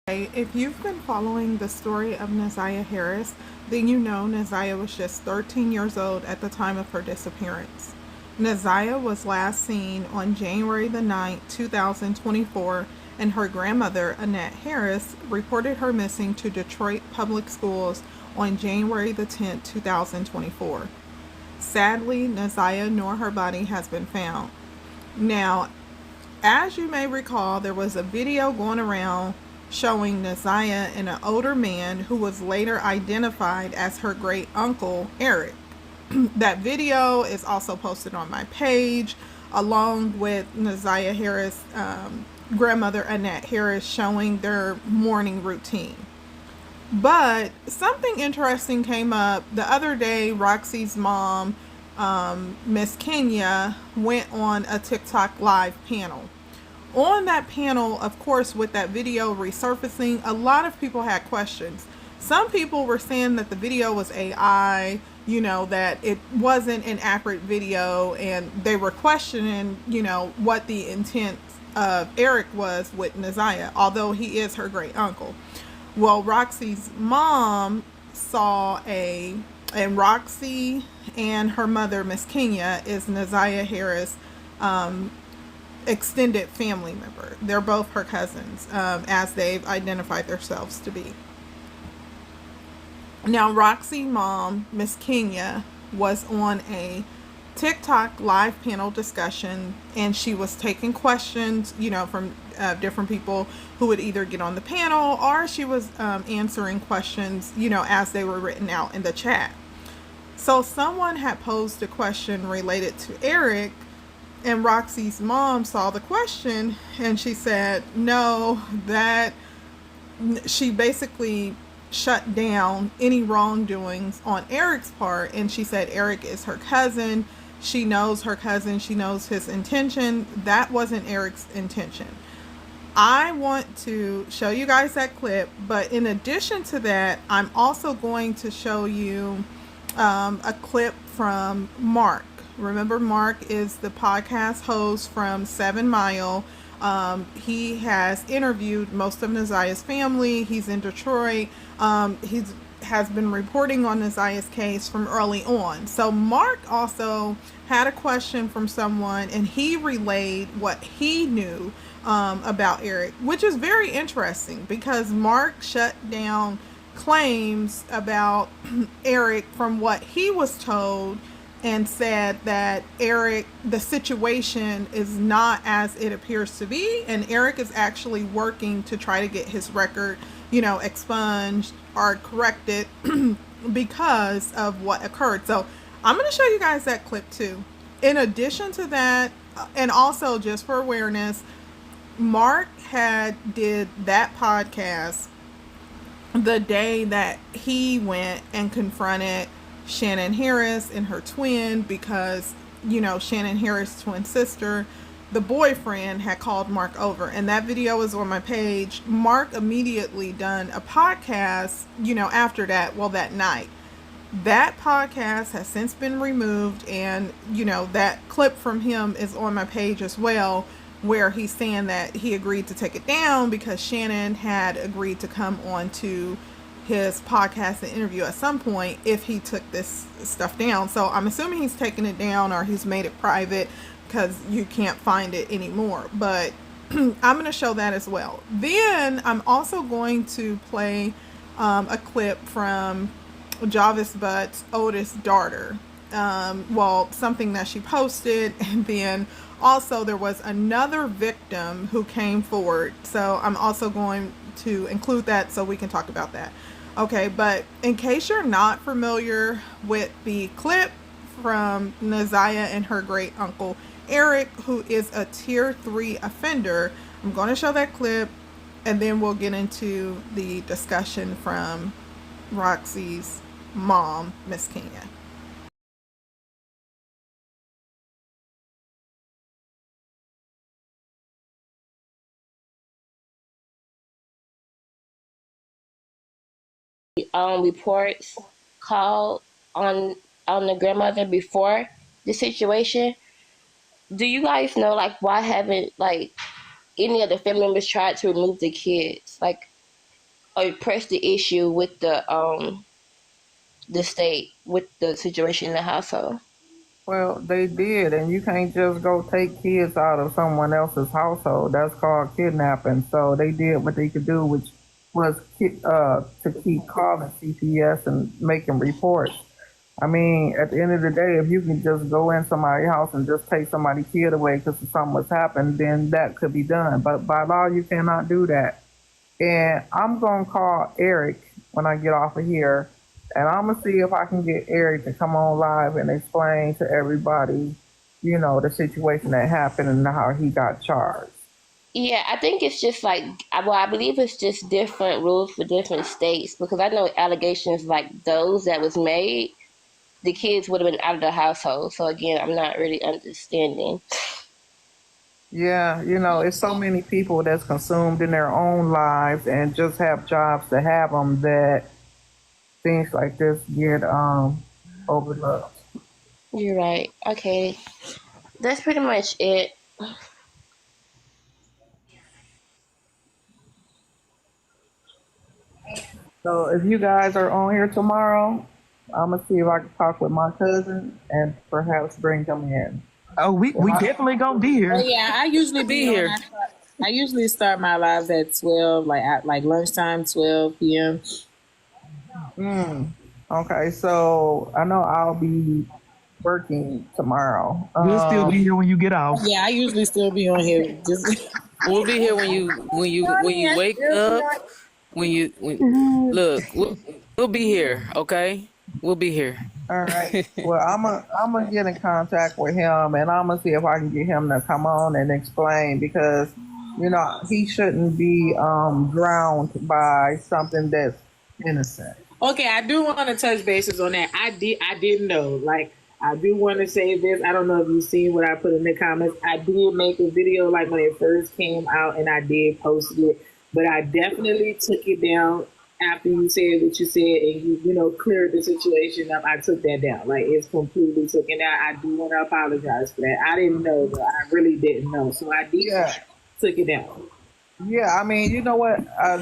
If you've been following the story of Ziyah Harris, then you know Ziyah was just 13 years old at the time of her disappearance. Ziyah was last seen on January the 9th, 2024, and her grandmother, Annette Harris, reported her missing to Detroit Public Schools on January the 10th, 2024. Sadly, Ziyah nor her body has been found. Now, as you may recall, there was a video going around showing Ziyah and an older man who was later identified as her great uncle, Eric. That video is also posted on my page, along with Ziyah Harris' grandmother, Annette Harris, showing their morning routine. But something interesting came up the other day. Roxy's mom, Miss Kenya, went on a TikTok live panel. On that panel, of course, with that video resurfacing, a lot of people had questions. Some people were saying that the video was AI, that it wasn't an accurate video, and they were questioning, what the intent of Eric was with Ziyah, although he is her great uncle. Well, Roxy's mom and Roxy and her mother, Miss Kenya, is Ziyah Harris' extended family member. They're both her cousins, as they've identified themselves to be. Now, Roxy's mom, Miss Kenya, was on a TikTok live panel discussion, and she was taking questions, from different people who would either get on the panel, or she was answering questions, as they were written out in the chat. So someone had posed a question related to Eric, and Roxy's mom saw the question, and she said no, that she basically shut down any wrongdoings on Eric's part, and she said Eric is her cousin. She knows her cousin. She knows his intention. That wasn't Eric's intention. I want to show you guys that clip, but in addition to that, I'm also going to show you a clip from Mark. Remember, Mark is the podcast host from 7 Mile. He has interviewed most of Ziyah's family. He's in Detroit. He has been reporting on Ziyah's case from early on. So Mark also had a question from someone, and he relayed what he knew about Eric, which is very interesting because Mark shut down claims about Eric from what he was told, and said that Eric, the situation is not as it appears to be, and Eric is actually working to try to get his record, expunged or corrected because of what occurred. So I'm going to show you guys that clip too. In addition to that, and also just for awareness, Mark did that podcast the day that he went and confronted Shannon Harris and her twin, because Shannon Harris' twin sister, the boyfriend, had called Mark over, and that video is on my page. Mark immediately done a podcast after that, that night. That podcast has since been removed, and that clip from him is on my page as well, where he's saying that he agreed to take it down because Shannon had agreed to come on to his podcast and interview at some point if he took this stuff down. So I'm assuming he's taken it down, or he's made it private because you can't find it anymore. But I'm going to show that as well. Then I'm also going to play a clip from Jarvis Butts' oldest daughter. Something that she posted, and then also there was another victim who came forward. So I'm also going to include that so we can talk about that. Okay, but in case you're not familiar with the clip from Ziyah and her great uncle Eric, who is a tier 3 offender, I'm going to show that clip, and then we'll get into the discussion from Roxy's mom, Miss Kenya. Reports called on the grandmother before the situation. Do you guys know why haven't any of the family members tried to remove the kids? or press the issue with the state with the situation in the household. Well, they did, and you can't just go take kids out of someone else's household. That's called kidnapping. So they did what they could do, which was to keep calling CPS and making reports. I mean, at the end of the day, if you can just go in somebody's house and just take somebody's kid away because something was happened, then that could be done. But by law, you cannot do that. And I'm going to call Eric when I get off of here. And I'm going to see if I can get Eric to come on live and explain to everybody, the situation that happened and how he got charged. Yeah, I think it's just like, well, I believe it's just different rules for different states, because I know allegations like those that was made, the kids would have been out of the household. So again, I'm not really understanding. Yeah, it's so many people that's consumed in their own lives and just have jobs to have them that things like this get overlooked. You're right. Okay, that's pretty much it. So if you guys are on here tomorrow, I'm gonna see if I can talk with my cousin and perhaps bring them in. Oh, we definitely gonna be here. Oh yeah, I usually Be here. I usually start my lives at 12, like at lunchtime, 12 p.m. Okay, so I know I'll be working tomorrow. We'll still be here when you get off. Yeah, I usually still be on here. Just We'll be here when you wake up. Look, we'll be here. Okay, we'll be here. All right. Well, I'm gonna get in contact with him, and I'm gonna see if I can get him to come on and explain, because he shouldn't be drowned by something that's innocent. okay, I do want to touch bases on that. I didn't know. Like, I do want to say this. I don't know if you've seen what I put in the comments. I did make a video like when it first came out, and I did post it, but I definitely took it down after you said what you said and you cleared the situation up. I took that down. Like, it's completely taken down. I do want to apologize for that. I didn't know, but I really didn't know. So I did took it down. Yeah, I mean, you know what?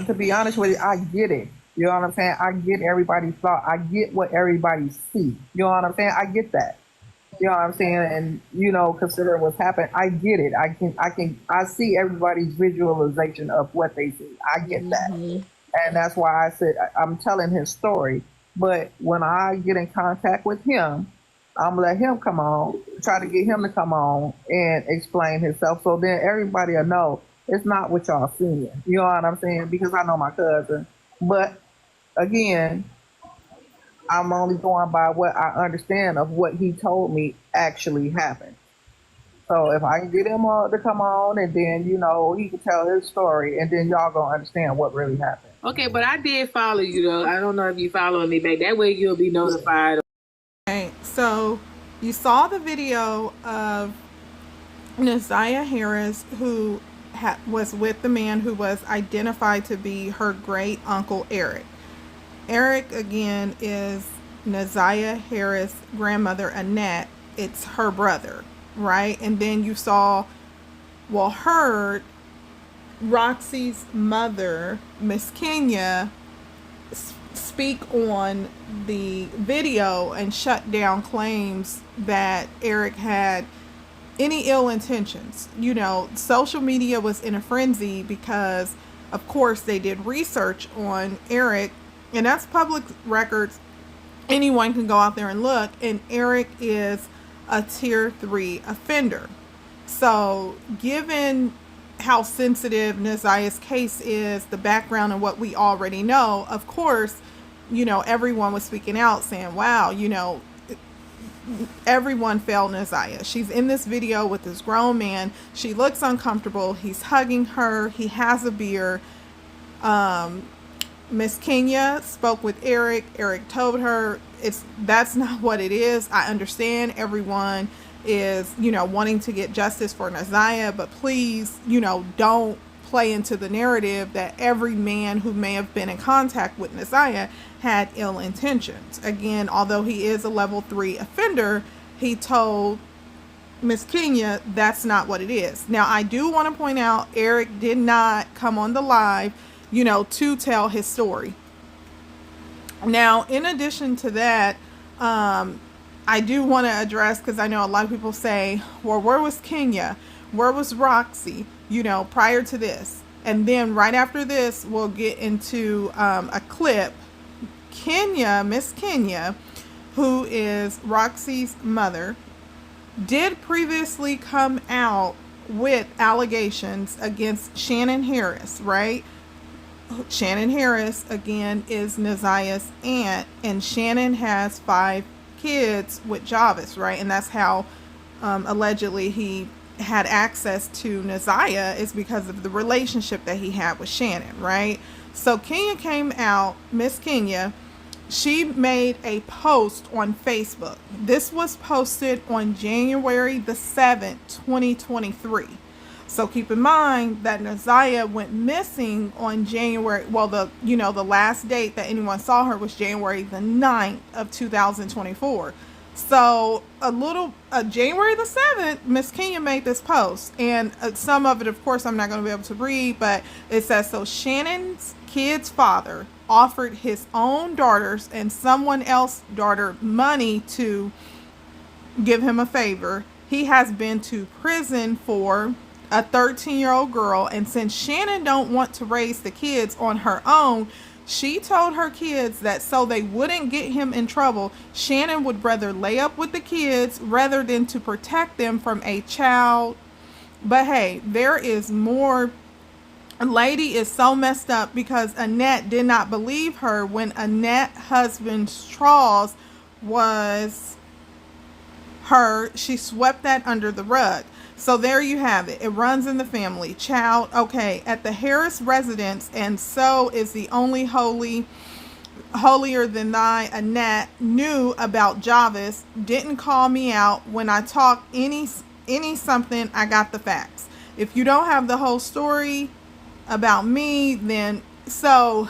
To be honest with you, I get it. You know what I'm saying? I get everybody's thought. I get what everybody see. You know what I'm saying? I get that. You know what I'm saying? And considering what's happened, I get it. I see everybody's visualization of what they see. I get that. And that's why I said I'm telling his story. But when I get in contact with him, I'm gonna let him come on, try to get him to come on and explain himself, so then everybody will know it's not what y'all seeing. You know what I'm saying? Because I know my cousin. But again, I'm only going by what I understand of what he told me actually happened. So if I can get him to come on, and then he can tell his story, and then y'all gonna understand what really happened. Okay, but I did follow you though. I don't know if you following me back. That way you'll be notified. Okay, so you saw the video of Ziyah Harris, who was with the man who was identified to be her great uncle Eric. Eric, again, is Ziyah Harris' grandmother, Annette. It's her brother, right? And then you heard Roxy's mother, Miss Kenya, speak on the video and shut down claims that Eric had any ill intentions. Social media was in a frenzy because, of course, they did research on Eric, and that's public records. Anyone can go out there and look, and Eric is a tier 3 offender. So given how sensitive Ziyah's case is, the background and what we already know, of course, everyone was speaking out saying, wow, everyone failed Ziyah. She's in this video with this grown man. She looks uncomfortable. He's hugging her. He has a beer. Miss Kenya spoke with Eric. Eric told her that's not what it is. I understand everyone is, wanting to get justice for Ziyah, but please, don't play into the narrative that every man who may have been in contact with Ziyah had ill intentions. Again, although he is a level 3 offender, he told Miss Kenya that's not what it is. Now, I do want to point out Eric did not come on the live to tell his story. Now, in addition to that, I do want to address, because I know a lot of people say, well, where was Kenya? Where was Roxy, prior to this? And then right after this, we'll get into a clip. Miss Kenya, who is Roxy's mother, did previously come out with allegations against Shannon Harris, right? Shannon Harris, again, is Naziah's aunt, and Shannon has 5 kids with Jarvis, right? And that's how allegedly he had access to Ziyah, is because of the relationship that he had with Shannon, right? So Kenya came out, Miss Kenya, she made a post on Facebook. This was posted on January the 7th, 2023. So keep in mind that Ziyah went missing on January, well, the last date that anyone saw her was January the 9th of 2024. So January the 7th, Miss Kenya made this post, and some of it, of course, I'm not going to be able to read, but it says, so Shannon's kid's father offered his own daughters and someone else's daughter money to give him a favor. He has been to prison for a 13-year-old girl, and since Shannon don't want to raise the kids on her own, she told her kids that so they wouldn't get him in trouble, Shannon would rather lay up with the kids rather than to protect them from a child. But hey, there is more. A lady is so messed up because Annette did not believe her when Annette's husband Charles was her. She swept that under the rug. So there you have it. It runs in the family. Child, okay, at the Harris residence, and so is the only holier than thy Annette knew about Jarvis. Didn't call me out when I talked any something. I got the facts. If you don't have the whole story about me, then so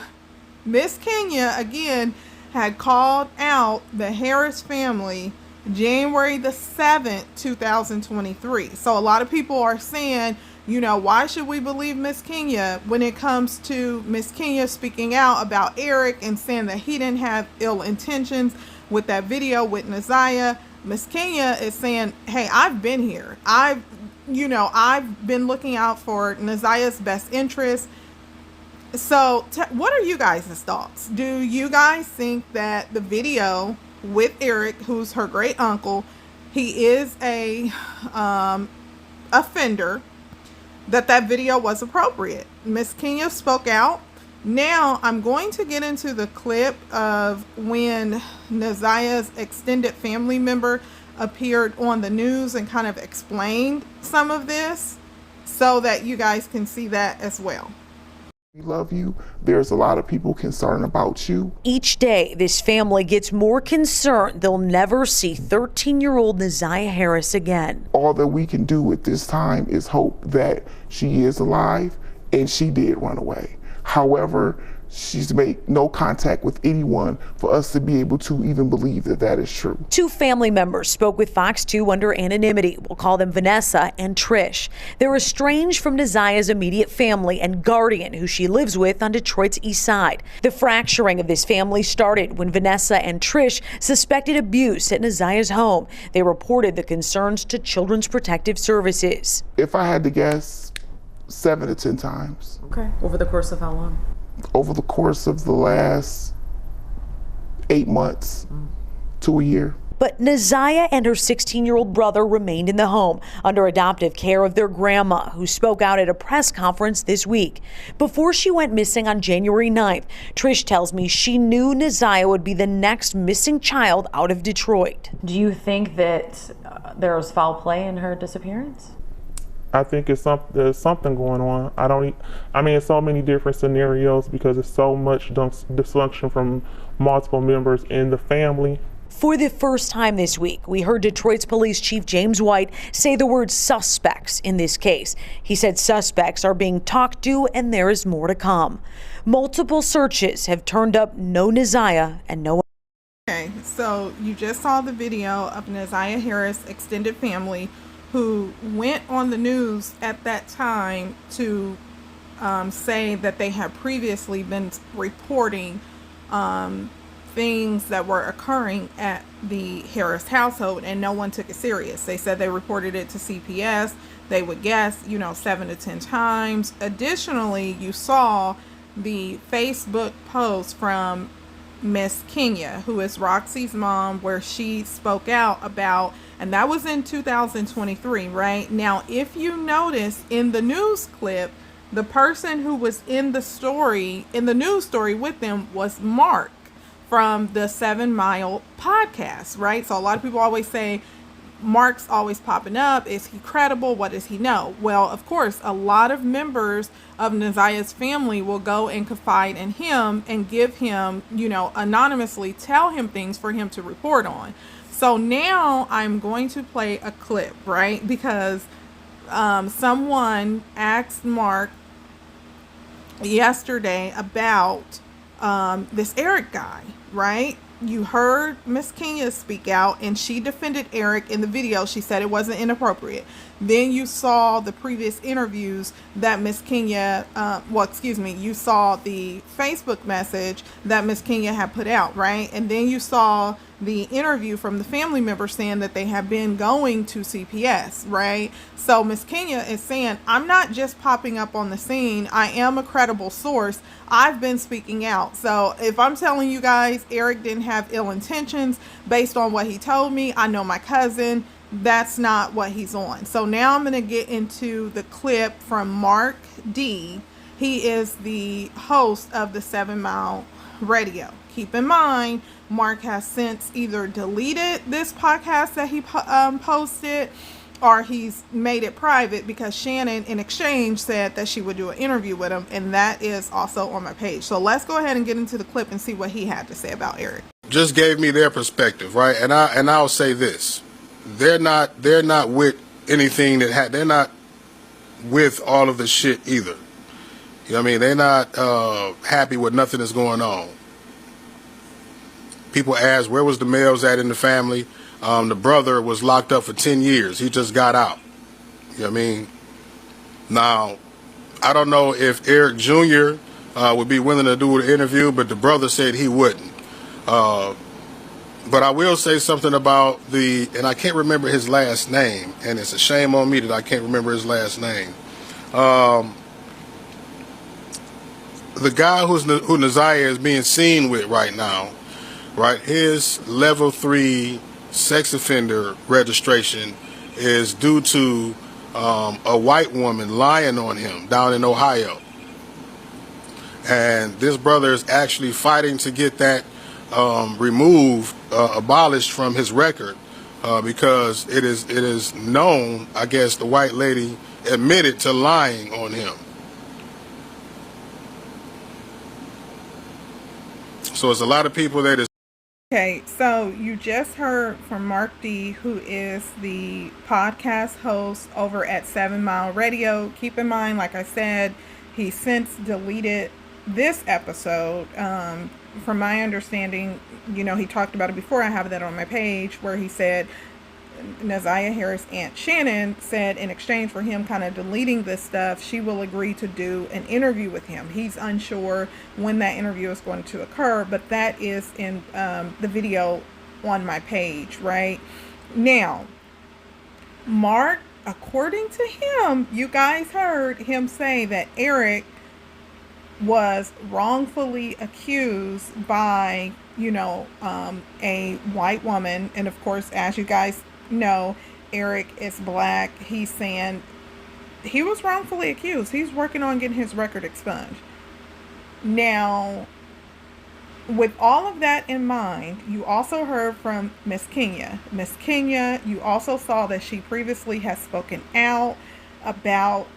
Miss Kenya again had called out the Harris family January the 7th, 2023. So a lot of people are saying, why should we believe Miss Kenya when it comes to Miss Kenya speaking out about Eric and saying that he didn't have ill intentions with that video with Ziyah? Miss Kenya is saying, hey, I've been here. I've been looking out for Ziyah's best interest. So what are you guys' thoughts? Do you guys think that the video with Eric, who's her great uncle, he is a offender, that video was appropriate? Miss Kenya spoke out. Now I'm going to get into the clip of when Ziyah's extended family member appeared on the news and kind of explained some of this so that you guys can see that as well. We love you. There's a lot of people concerned about you. Each day, this family gets more concerned they'll never see 13-year-old Ziyah Harris again. All that we can do at this time is hope that she is alive and she did run away. However, she's made no contact with anyone for us to be able to even believe that that is true. 2 family members spoke with Fox 2 under anonymity. We'll call them Vanessa and Trish. They're estranged from Ziyah's immediate family and guardian, who she lives with on Detroit's east side. The fracturing of this family started when Vanessa and Trish suspected abuse at Ziyah's home. They reported the concerns to Children's Protective Services. If I had to guess, 7 to 10 times. Okay. Over the course of how long? Over the course of the last 8 months to a year. But Ziyah and her 16-year-old brother remained in the home under adoptive care of their grandma, who spoke out at a press conference this week. Before she went missing on January 9th, Trish tells me she knew Ziyah would be the next missing child out of Detroit. Do you think that there was foul play in her disappearance? I think there's something going on. I mean, it's so many different scenarios because it's so much dysfunction from multiple members in the family. For the first time this week, we heard Detroit's Police Chief James White say the word suspects in this case. He said suspects are being talked to and there is more to come. Multiple searches have turned up no Ziyah and no. Okay, so you just saw the video of Ziyah Harris' extended family who went on the news at that time to say that they had previously been reporting things that were occurring at the Harris household, and no one took it serious. They said they reported it to CPS. They would guess, 7 to 10 times. Additionally, you saw the Facebook post from Miss Kenya, who is Roxy's mom, where she spoke out about, and that was in 2023, right? Now, if you notice in the news clip, the person who was in the news story with them was Mark from the 7 Mile podcast, right? So a lot of people always say, Mark's always popping up. Is he credible? What does he know? Well, of course, a lot of members of Naziah's family will go and confide in him and give him, anonymously tell him things for him to report on. So now I'm going to play a clip, right? Because someone asked Mark yesterday about this Eric guy, right? You heard Miss Kenya speak out, and she defended Eric in the video. She said it wasn't inappropriate. Then you saw the previous interviews that Miss Kenya, you saw the Facebook message that Miss Kenya had put out, right? And then you saw the interview from the family member saying that they have been going to CPS, right? So Miss Kenya is saying, I'm not just popping up on the scene. I am a credible source. I've been speaking out. So if I'm telling you guys Eric didn't have ill intentions based on what he told me, I know my cousin, that's not what he's on. So now I'm going to get into the clip from Mark D. He is the host of the 7 Mile Radio. Keep in mind, Mark has since either deleted this podcast that he posted, or he's made it private because Shannon in exchange said that she would do an interview with him, and that is also on my page. So let's go ahead and get into the clip and see what he had to say about Eric. Just gave me their perspective, right? And I'll say this: they're not with anything they're not with all of the shit either. You know what I mean? They're not happy with nothing that's going on. People ask, where was the males at in the family? The brother was locked up for 10 years. He just got out. You know what I mean? Now, I don't know if Eric Jr. Would be willing to do the interview, but the brother said he wouldn't. But I will say something about and I can't remember his last name, and it's a shame on me that I can't remember his last name. The guy who Ziyah is being seen with right now, right, his level 3 sex offender registration is due to a white woman lying on him down in Ohio. And this brother is actually fighting to get that removed, abolished from his record, because it is known, I guess, the white lady admitted to lying on him. So it's a lot of people that is. Okay, so you just heard from Mark D, who is the podcast host over at 7 Mile Radio. Keep in mind, like I said, he since deleted this episode. From my understanding, he talked about it before. I have that on my page, where he said Naziah Harris' Aunt Shannon said in exchange for him kind of deleting this stuff, she will agree to do an interview with him. He's unsure when that interview is going to occur, but that is in the video on my page right now. Mark, according to him, you guys heard him say that Eric was wrongfully accused by, a white woman. And of course, as you guys know, Eric is black. He's saying he was wrongfully accused. He's working on getting his record expunged. Now, with all of that in mind, you also heard from Miss Kenya. Miss Kenya, you also saw that she previously has spoken out about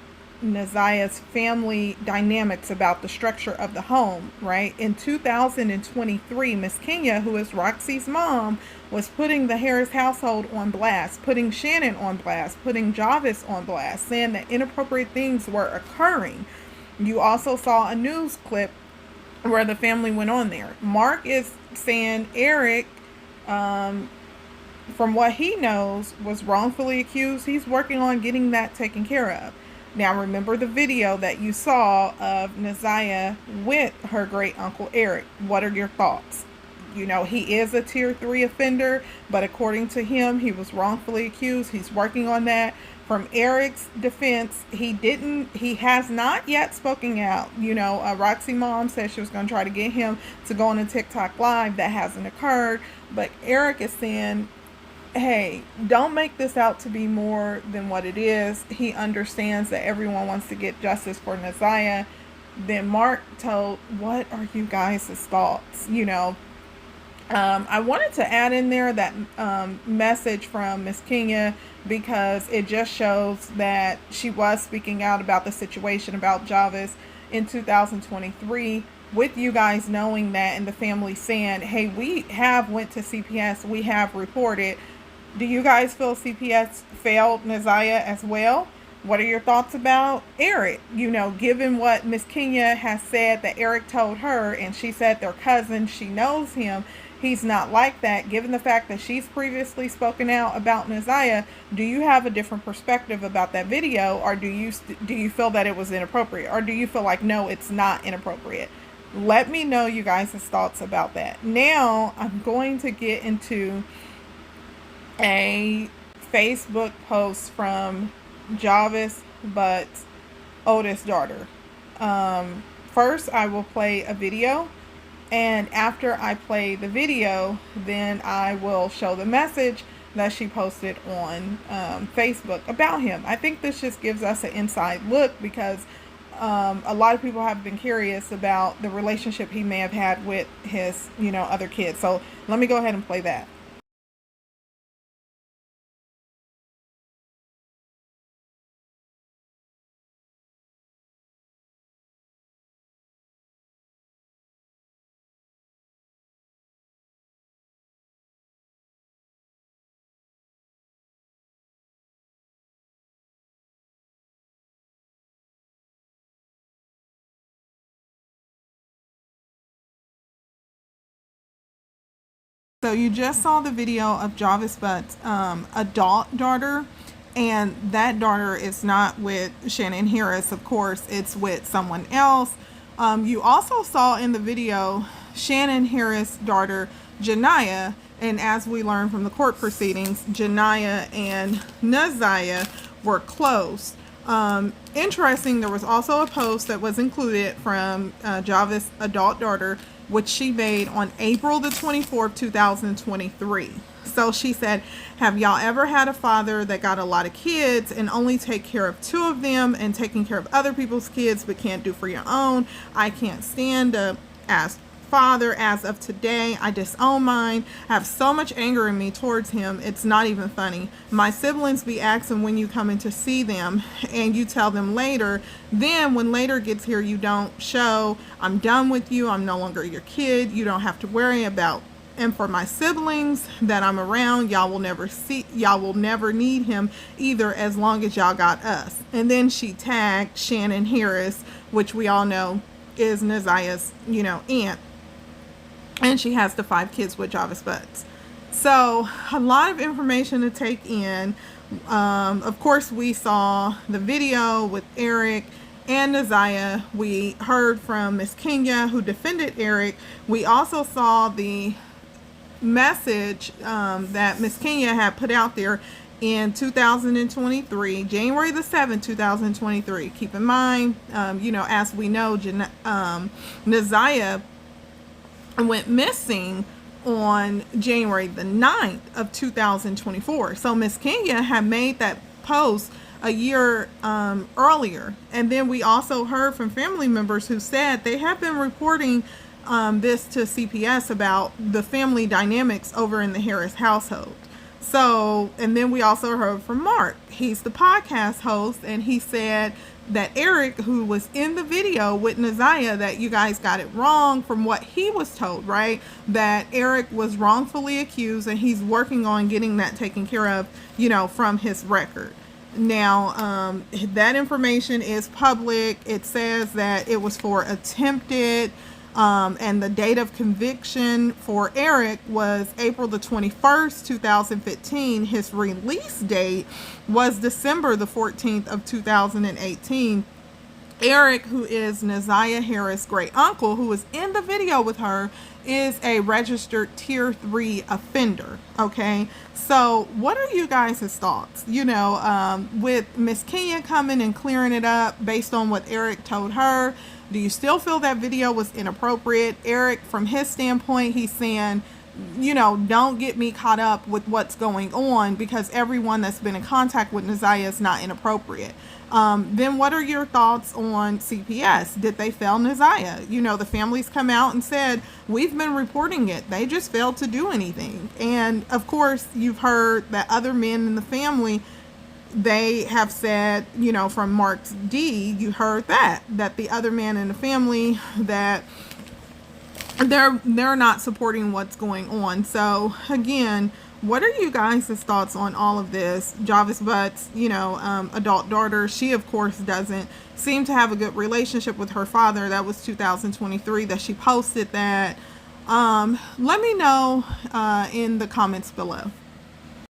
Naziah's family dynamics, about the structure of the home, right? In 2023, Miss Kenya, who is Roxy's mom, was putting the Harris household on blast, putting Shannon on blast, putting Jarvis on blast, saying that inappropriate things were occurring. You also saw a news clip where the family went on there. Mark is saying Eric, from what he knows, was wrongfully accused. He's working on getting that taken care of. Now, remember the video that you saw of Ziyah with her great uncle Eric. What are your thoughts? You know, he is a tier 3 offender, but according to him, he was wrongfully accused. He's working on that. From Eric's defense, he has not yet spoken out. You know, Roxy mom said she was going to try to get him to go on a TikTok live. That hasn't occurred. But Eric is saying, hey, don't make this out to be more than what it is. He understands that everyone wants to get justice for Ziyah. Then Mark told, what are you guys' thoughts? You know, I wanted to add in there that message from Miss Kenya, because it just shows that she was speaking out about the situation about Jarvis in 2023, with you guys knowing that, and the family saying, hey, we have went to CPS, we have reported. Do you guys feel CPS failed Ziyah as well? What are your thoughts about Eric? You know, given what Miss Kenya has said that Eric told her, and she said they're cousins, she knows him, he's not like that. Given the fact that she's previously spoken out about Ziyah, do you have a different perspective about that video, or do you feel that it was inappropriate, or do you feel like, no, it's not inappropriate? Let me know you guys' thoughts about that. Now, I'm going to get into a Facebook post from Jarvis Butts' oldest daughter. First, I will play a video, and after I play the video, then I will show the message that she posted on Facebook about him. I think this just gives us an inside look, because a lot of people have been curious about the relationship he may have had with his, you know, other kids. So let me go ahead and play that. So you just saw the video of Jarvis Butts' adult daughter, and that daughter is not with Shannon Harris, of course, it's with someone else. You also saw in the video Shannon Harris' daughter, Janiyah, and as we learned from the court proceedings, Janiyah and Ziyah were close. Interesting, there was also a post that was included from Jarvis' adult daughter, which she made on April the 24th, 2023. So she said, have y'all ever had a father that got a lot of kids and only take care of 2 of them, and taking care of other people's kids but can't do for your own? I can't stand as father as of today. I disown mine. I have so much anger in me towards him, it's not even funny. My siblings be asking when you come in to see them, and you tell them later. Then when later gets here, you don't show. I'm done with you. I'm no longer your kid. You don't have to worry about. And for my siblings that I'm around, y'all will never need him either, as long as y'all got us. And then she tagged Shannon Harris, which we all know is Ziyah's, you know, aunt. And she has the 5 kids with Jarvis Butts. So a lot of information to take in. Of course, we saw the video with Eric and Ziyah. We heard from Miss Kenya, who defended Eric. We also saw the message that Miss Kenya had put out there in 2023, January the 7th, 2023. Keep in mind, you know, as we know, Ziyah went missing on January the 9th of 2024. So Miss Kenya had made that post a year earlier. And then we also heard from family members who said they have been reporting this to CPS about the family dynamics over in the Harris household. So, and then we also heard from Mark. He's the podcast host, and he said that Eric, who was in the video with Ziyah, that you guys got it wrong from what he was told, right? That Eric was wrongfully accused, and he's working on getting that taken care of, you know, from his record. Now, that information is public. It says that it was for attempted And the date of conviction for Eric was April the 21st, 2015. His release date was December the 14th of 2018. Eric, who is Ziyah Harris' great uncle, who was in the video with her, is a registered tier 3 offender. Okay, so what are you guys' thoughts? With Miss Kenya coming and clearing it up based on what Eric told her, do you still feel that video was inappropriate? Eric, from his standpoint, he's saying, don't get me caught up with what's going on, because everyone that's been in contact with Ziyah is not inappropriate. Then what are your thoughts on CPS? Did they fail Ziyah? The families come out and said, we've been reporting it. They just failed to do anything. And of course, you've heard that other men in the family, they have said, from Mark's D, you heard that the other man in the family, that they're not supporting what's going on. So again, what are you guys' thoughts on all of this? Jarvis Butts, adult daughter, she of course doesn't seem to have a good relationship with her father. That was 2023 that she posted that. Let me know in the comments below.